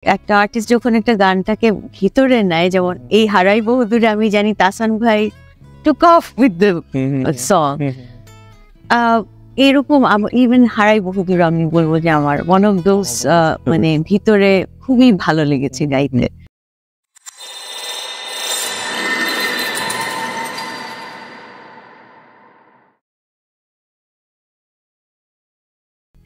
একটা আর্টিস্ট যখন একটা গানটাকে ভিতরে নেয়, যেমন এই হারাই বহুদূরে আমি জানি তাহসান ভাই took off with the song, এরকম ইভেন হারাই বহুদূর আমি বলবো যে আমার ওয়ান অফ দোজ মানে ভিতরে খুবই ভালো লেগেছে গাইতে।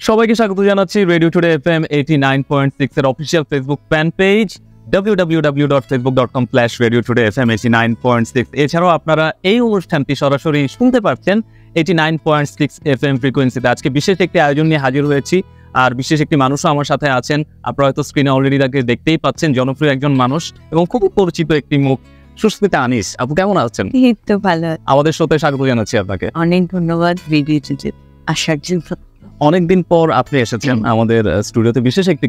সবাইকে স্বাগত জানাচ্ছি রেডিও টুডে FM 89.6 এর official Facebook fan page www.facebook.com/radiotodayfm 89.6। এছাড়াও আপনারা এই অনুষ্ঠানটি সরাসরি শুনতে পাচ্ছেন 89.6 FM ফ্রিকোয়েন্সিতে। আজকে বিশেষ একটি আয়োজন নিয়ে হাজির হয়েছি, আর বিশেষ একটি মানুষও আমার সাথে আছেন। আপনারা হয়তো স্ক্রিনে অলরেডি তাকে দেখতেই পাচ্ছেন, জনপ্রিয় একজন মানুষ এবং খুব পরিচিত একটি মুখ, সুস্মিতা আনিস। আপু কেমন আছেন? এই তো ভালো। আমাদের সাথে স্বাগত জানাচ্ছি আপনাকে। অনেক ধন্যবাদ রেডিওতে আসার জন্য। অনেকদিন পর আপনি এসেছেন আমাদের স্টুডিওতে বিশেষ একটি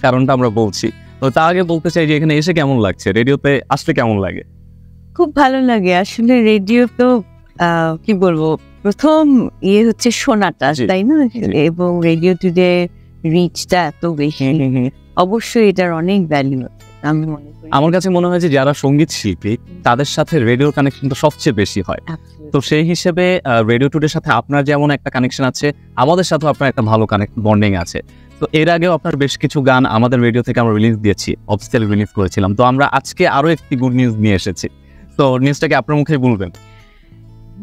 কারণটা আমরা বলছি। তো তার আগে বলতে চাই যে এখানে এসে কেমন লাগছে, রেডিওতে আসলে কেমন লাগে? খুব ভালো লাগে আসলে। রেডিও তো কি বলবো, প্রথম হচ্ছে শোনাটা, তাই না? এবং রেডিও টুডে রিচটা এত বেশি, অবশ্যই এটার অনেক ভ্যালু আমি মনে করি। আমার কাছে মনে হয় যে যারা সঙ্গীত শিল্পী তাদের সাথে রেডিওর কানেকশনটা সবচেয়ে বেশি হয়। তো সেই হিসেবে রেডিও টুডের সাথে আপনার যেমন একটা কানেকশন আছে, আমাদের সাথেও আপনার একটা ভালো বন্ডিং আছে। তো এর আগেও আপনার বেশ কিছু গান আমাদের রেডিও থেকে আমরা রিলিজ দিয়েছি, অফিসিয়াল রিলিজ করেছিলাম। তো আমরা আজকে আরো একটি গুড নিউজ নিয়ে এসেছি। তো নিউজটাকে আপনার মুখে বলবেন?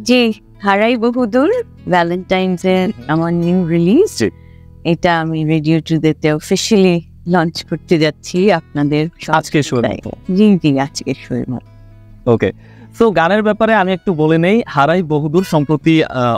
যে হারাই বহুদূর ভ্যালেন্টাইন্স এর আমার নিউ রিলিজ, এটা আমি রেডিও টুডেতে অফিশিয়ালি লঞ্চ করতে যাচ্ছি আপনাদের আজকে শোয়ে। জি জি, আজকে শোয়ে। ওকে, সো গানের ব্যাপারে আমি একটু বলে নেই। হারাই বহুদূর সম্প্রতি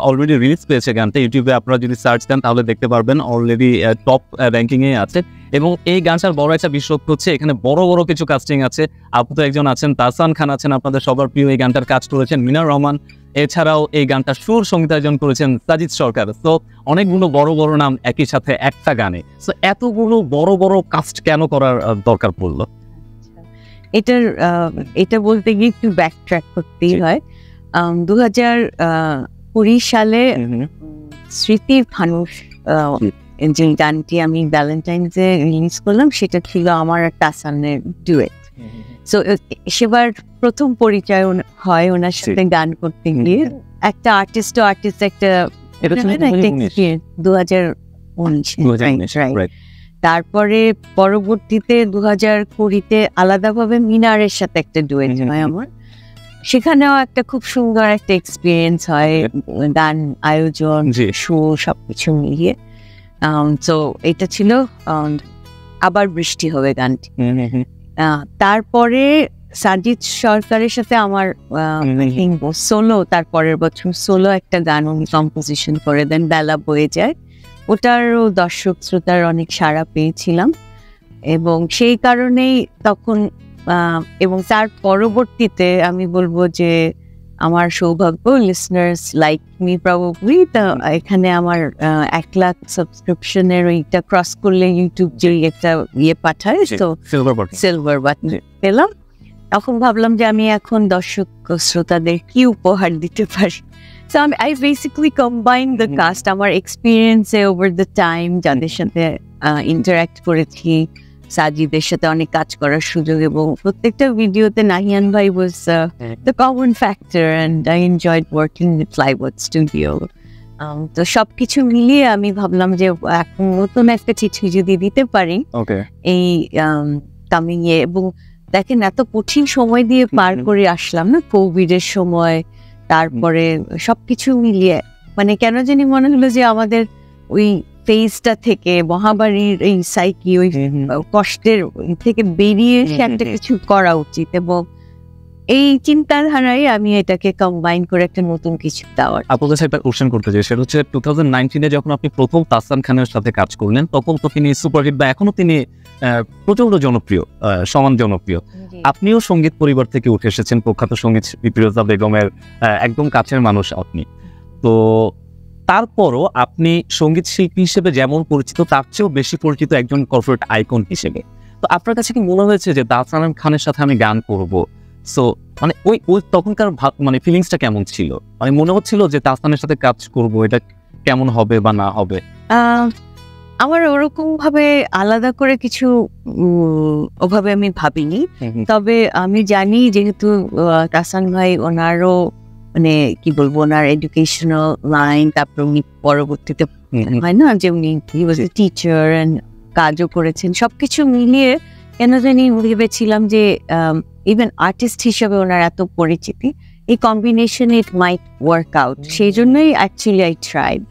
অলরেডি রিলিজ পেয়েছে গানটা। ইউটিউবে আপনারা যদি সার্চ দেন তাহলে দেখতে পারবেন, অলরেডি টপ র্যাঙ্কিং এ আছে। এবং এই গানটার বড় একটা বিশেষত্ব হচ্ছে এখানে বড় বড় কিছু কাস্টিং আছে। আপু তো একজন আছেন, তাহসান খান আছেন, আপনাদের সবার প্রিয়। এই গানটার কাজ করেছেন মিনার রহমান। এছাড়াও এই গানটা সুর সঙ্গীতায়োজন করেছেন সাজিদ সরকার। তো অনেকগুলো বড় বড় নাম একই সাথে একটা গানে। তো এতগুলো বড় বড় কাস্ট কেন করার দরকার পড়লো? এটা বলতে গিয়ে একটু ব্যাক ট্র্যাক করতেই হয়। 2020 সালে স্মৃতির ফানুষ যে গানটি আমি ভ্যালেন্টাইন্সে রিলিজ করলাম, সেটা ছিল আমার আর তাহসানের ডুয়েট। সো সেবার প্রথম পরিচয় হয় ওনার সাথে গান করতে গিয়ে। একটা আর্টিস্ট একটা 2019। তারপরে পরবর্তীতে 2020-তে আলাদাভাবে মিনারের সাথে একটা ডুয়েট হয় আমার। সেখানেও একটা খুব সুন্দর একটা এক্সপিরিয়েন্স হয়, গান, আয়োজন, শো সবকিছু মিলিয়ে। তো এটা ছিল আবার বৃষ্টি হবে গানটি। তারপরে সাজিদ সরকারের সাথে আমার সোলো, তারপরের বছর সোলো একটা গান উনি কম্পোজিশন করে দেন, বেলা বয়ে যায়। ওটারও দর্শক শ্রোতার অনেক সাড়া পেয়েছিলাম এবং সেই কারণেই তখন এবং তার পরবর্তীতে আমি বলবো যে আমার সৌভাগ্য, লিসনার্স লাইক মি প্রবাবলি, এখানে আমার 1 লাখ সাবস্ক্রিপশনের ওইটা ক্রস করলে ইউটিউব যে একটা পাঠায়, তো সিলভার বাটন পেলাম। তখন ভাবলাম যে আমি এখন দর্শক শ্রোতাদের কি উপহার দিতে পারি। So I basically combine the cast, আমার experience over the time, যাদের সাথে interact করেছি, সাজিদের সাথে অনেক কাজ করার সুযোগ, এবং প্রত্যেকটা ভিডিওতে নাহিয়ান ভাই was the common factor and I enjoyed working with Flywood Studio. তো সবকিছু মিলিয়ে আমি ভাবলাম যে এখন নতুন একটা চিঠি যদি দিতে পারি এই কামিং এ। এবং দেখেন এত কঠিন সময় দিয়ে পার করে আসলাম না, কোভিড এর সময়, তারপরে সবকিছু মিলিয়ে মানে কেন জানি মনে হলো যে আমাদের ওই ফেজটা থেকে, মহামারীর এই সাইকি, ওই কষ্টের থেকে বেরিয়ে এসে একটা কিছু করা উচিত, এবং এই চিন্তাধারায় আমি এটাকে কম্বাইন করে একটা নতুন কিছু দেওয়ার। আপনার কাছে একটা কোশ্চেন করতে চাই, সেটা হচ্ছে 2019-এ যখন আপনি প্রথম তাহসান খানের সাথে কাজ করলেন, তখন তো তিনি সুপারহিট, বা এখনো তিনি প্রচন্ড জনপ্রিয়, সমান জনপ্রিয়। আপনিও সঙ্গীত পরিবার থেকে উঠে এসেছেন, প্রখ্যাত সঙ্গীত শিল্পী ফিরোজা বেগমের একদম কাছের মানুষ আপনি। তো তারপরও আপনি সঙ্গীত শিল্পী হিসেবে যেমন পরিচিত, তার চেয়েও বেশি পরিচিত একজন কর্পোরেট আইকন হিসেবে। তো আপনার কাছে কি মনে হয়েছে যে তাহসান খানের সাথে আমি গান করব? সো মানে ওই তখনকার মানে ফিলিংসটা কেমন ছিল? মানে মনে হচ্ছিল যে তাহসানের সাথে কাজ করব, এটা কেমন হবে বা না হবে? আমার ওরকম ভাবে আলাদা করে কিছু ওভাবে আমি ভাবিনি, তবে আমি জানি যেহেতু তাহসান ভাই ওনারও মানে কি বলবো ওনার এডুকেশনাল লাইন, তারপর উনি পরবর্তীতে হয় না যে উনি টিচার কাজও করেছেন, সবকিছু মিলিয়ে কেন জানি ভেবেছিলাম যে ইভেন আর্টিস্ট হিসেবে ওনার এত পরিচিতি, এই কম্বিনেশন ইট মাইট ওয়ার্ক আউট, সেই জন্যই actually I tried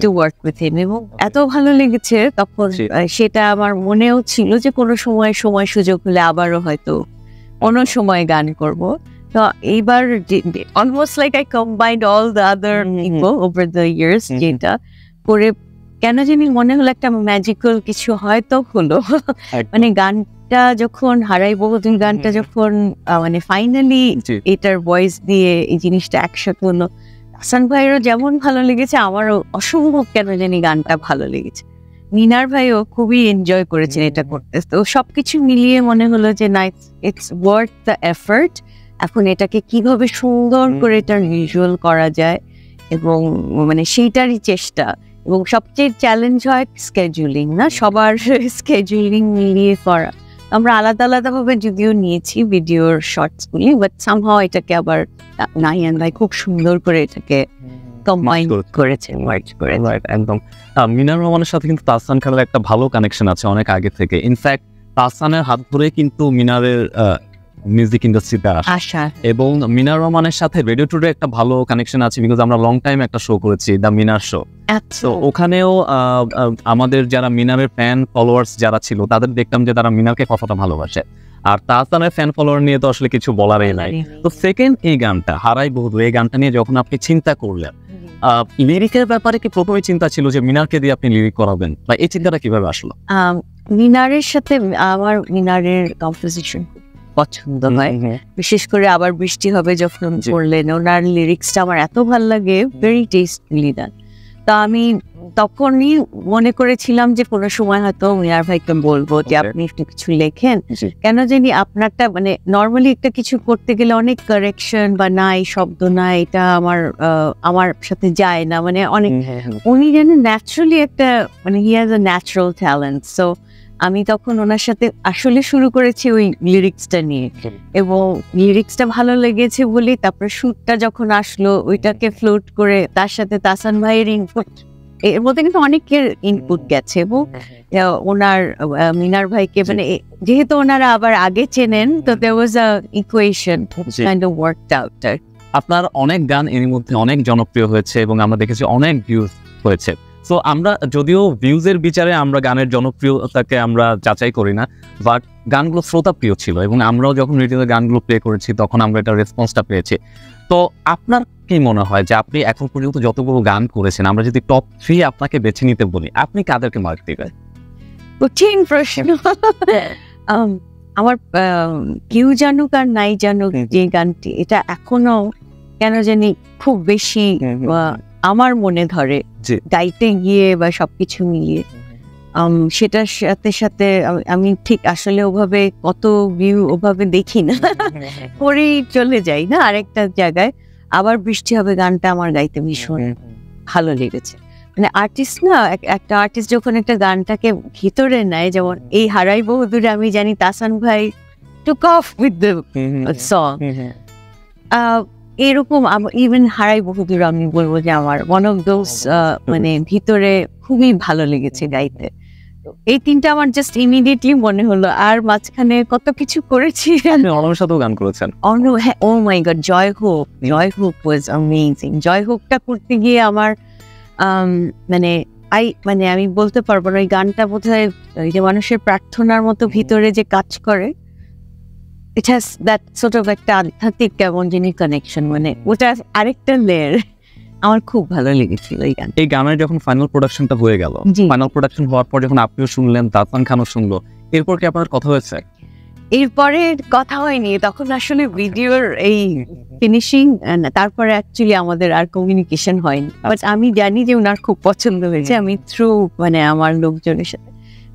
to work with him, এবং এত ভালো লেগেছে তখন সেটা আমার মনেও ছিল যে কোনো সময় সুযোগ হলে আবারও হয়তো অন্য সময় গান করব। তো এইবার almost like I combined all the other people over the years, যেটা করে কেন জানি মনে হলো একটা ম্যাজিক্যাল কিছু হয়তো হলো। মানে গানটা যখন হারাই বহুদিন গানটা যখন মানে ফাইনালি এটার ভয়েস দিয়ে এই জিনিসটা একসাথে হলো, হাসান ভাইয়েরও যেমন ভালো লেগেছে আমারও অসম্ভব কেন জানি গানটা ভালো লেগেছে। মিনার ভাইও খুবই এনজয় করেছেন এটা করতে। তো সবকিছু মিলিয়ে মনে হলো যে না, ইটস ওয়ার্থ দ্য এফর্ট। এখন এটাকে কিভাবে সুন্দর করে এটার ভিজুয়াল করা যায় এবং মানে সেইটারই চেষ্টা, এবং সবচেয়ে চ্যালেঞ্জ হয় স্কেজুলিং, না সবার স্কেজুলিং মিলিয়ে করা। আমরা আলাদা আলাদা ভাবে যদিও নিয়েছি ভিডিওর শর্টসগুলি, বাট সামহাও এটাকে আবার নাহিয়ান ভাই খুব সুন্দর করে এটাকে কম্বাইন করেছেন, ওয়ার্ক করেছেন। একদম। মিনার রহমানের সাথে কিন্তু তাহসান খানের একটা ভালো কানেকশন আছে অনেক আগে থেকে। ইনফ্যাক্ট তাহসানের হাত ধরে কিন্তু মিনারের মিউজিক ইন্ডাস্ট্রিতে আসা, এবং মিনার রহমানের সাথে রেডিও টুডে একটা ভালো কানেকশন আছে, বিকজ আমরা লং টাইম একটা শো করেছি, দ্য মিনার শো। তো ওখানেও আমাদের যারা মিনারের ফ্যান ফলোয়ার্স যারা ছিল তাদের দেখতাম যে তারা মিনারকে কতটা ভালোবাসে, আর তাহসানের ফ্যান ফলোয়ার নিয়ে তো আসলে কিছু বলারই নাই। তো সেকেন্ড এই গানটা হারাই বহুদূর, এই গানটা নিয়ে যখন আপনি চিন্তা করলেন, লিরিকের ব্যাপারে কি প্রথমে চিন্তা ছিল যে মিনারকে দিয়ে আপনি লিরিক করাবেন, বা এই চিন্তাটা কিভাবে আসলো? মিনারের সাথে আমার মিনারের কম্পোজিশন পছন্দ হয়, বিশেষ করে আবার বৃষ্টি হবে যখন পড়লেন, ওনার লিরিক্সটা আমার এত ভালো লাগে, ভেরি টেস্টফুলি ডান। তো আমি তখনই মনে করেছিলাম যে কোনো সময় হয়তো মিনার ভাইকে বলবো যে আপনি একটু কিছু লেখেন, কেন জানি আপনারটা মানে নর্মালি একটা কিছু করতে গেলে অনেক কারেকশন বা নাই শব্দ নাই, এটা আমার সাথে যায় না, মানে অনেক উনি যেন ন্যাচারালি একটা মানে he has a natural talent. So আমি তখন ওনার সাথে আসলে শুরু করেছি ওই লিরিক্সটা নিয়ে, এবং লিরিক্সটা ভালো লেগেছে বলে তারপর শুটটা যখন আসলো ওইটাকে ফ্লোট করে তার সাথে তাহসান ভাইয়ের ইনপুট, এর মধ্যে কিন্তু অনেকের ইনপুট গেছে, এবং ওনার মিনার ভাইকে মানে যেহেতু ওনারা আবার আগে চেনেন, তো there was a equation kind of worked out. আপনার অনেক গান এর মধ্যে অনেক জনপ্রিয় হয়েছে এবং আমরা দেখেছি অনেক ভিউজ হয়েছে। সো আমরা যদিও ভিউজের বিচারে আমরা গানের জনপ্রিয়তাকে আমরা যাচাই করি না, বাট গানগুলো শ্রোতাপ্রিয় ছিল, এবং আমরাও যখন রেডিওতে গানগুলো প্লে করেছি তখন আমরা এটা রেসপন্সটা পেয়েছি। তো আপনার কি মনে হয় যে আপনি এখন পর্যন্ত যতগুলো গান করেছেন, আমরা যদি টপ 3 আপনাকে বেছে নিতে বলি, আপনি কাদেরকে মার্ক দিবেন? কঠিন প্রশ্ন। আমার কেউ জানুক আর নাই জানুক যে গানটি, এটা এখনো কেন জানি খুব বেশি আমার মনে ধরে গাইতে গিয়ে বা সবকিছু মিলিয়ে। সেটার সাথে সাথে আমি ঠিক আসলে ওভাবে কত ভিউ ওভাবে দেখি না, করেই চলে যাই না আরেকটা জায়গায়। আবার বৃষ্টি হবে গানটা আমার গাইতে ভীষণ ভালো লেগেছে। মানে আর্টিস্ট না, একটা আর্টিস্ট যখন একটা গানটাকে ভিতরে নেয়, যেমন এই হারাই বহুদূরে আমি জানি তাহসান ভাই took off with the song, এরকম ইভেন হারাই বহুদূর আমি বলবো যে আমার ওয়ান অফ দোজ মানে ভিতরে খুবই ভালো লেগেছে গাইতে। এই তিনটা আমার জাস্ট ইমিডিয়েটলি মনে হলো। আর মাঝখানে কত কিছু করেছি, অনুর সাথেও গান করেছেন। অনু, হ্যাঁ, ও মাই গড, জয় হোক ওয়াজ অ্যামেজিং। জয় হোকটা করতে গিয়ে আমার মানে আমি বলতে পারবো না, ওই গানটা বোধহয় ওই যে মানুষের প্রার্থনার মতো ভিতরে যে কাজ করে, it has that sort of একটা আধ্যাত্মিক কেমন যিনি কানেকশন, মানে ওটা আরেকটা লেয়ার। আমার খুব ভালো লেগেছিল এই গান। এই গানের যখন ফাইনাল প্রোডাকশনটা হয়ে গেল, ফাইনাল প্রোডাকশন হওয়ার পর যখন আপনিও শুনলেন, তাহসান খানও শুনলো, এরপর কি আপনার কথা হয়েছে? এরপরে কথা হয়নি, তখন আসলে ভিডিওর এই ফিনিশিং, তারপরে অ্যাকচুয়ালি আমাদের আর কমিউনিকেশন হয়নি। বাট আমি জানি যে ওনার খুব পছন্দ হয়েছে, আমি থ্রু মানে আমার লোকজনের সাথে,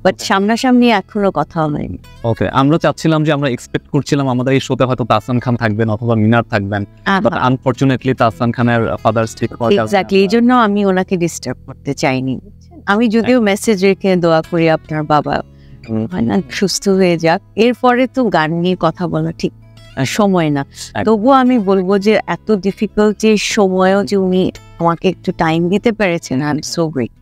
বাট সামনাসামনি এখনো কথা হয়নি। ওকে, আমরা চাচ্ছিলাম যে আমরা এক্সপেক্ট করছিলাম আমাদের এই শোতে হয়তো তাহসান খান থাকবেন অথবা মিনার থাকবেন, বাট আনফরচুনেটলি তাহসান খানের ফাদার্স ঠিক হওয়ার কারণে এক্স্যাক্টলি এই জন্য আমি ওনাকে ডিস্টার্ব করতে চাইনি। আমি যদিও মেসেজ রেখে দোয়া করি আপনার বাবা হয় না সুস্থ হয়ে যাক, এরপরে তো গান নিয়ে কথা বলা ঠিক সময় না। তবুও আমি বলবো যে এত ডিফিকাল্ট যে সময়ও যে উনি আমাকে একটু টাইম দিতে পেরেছেন, আই এম সো গ্রেট।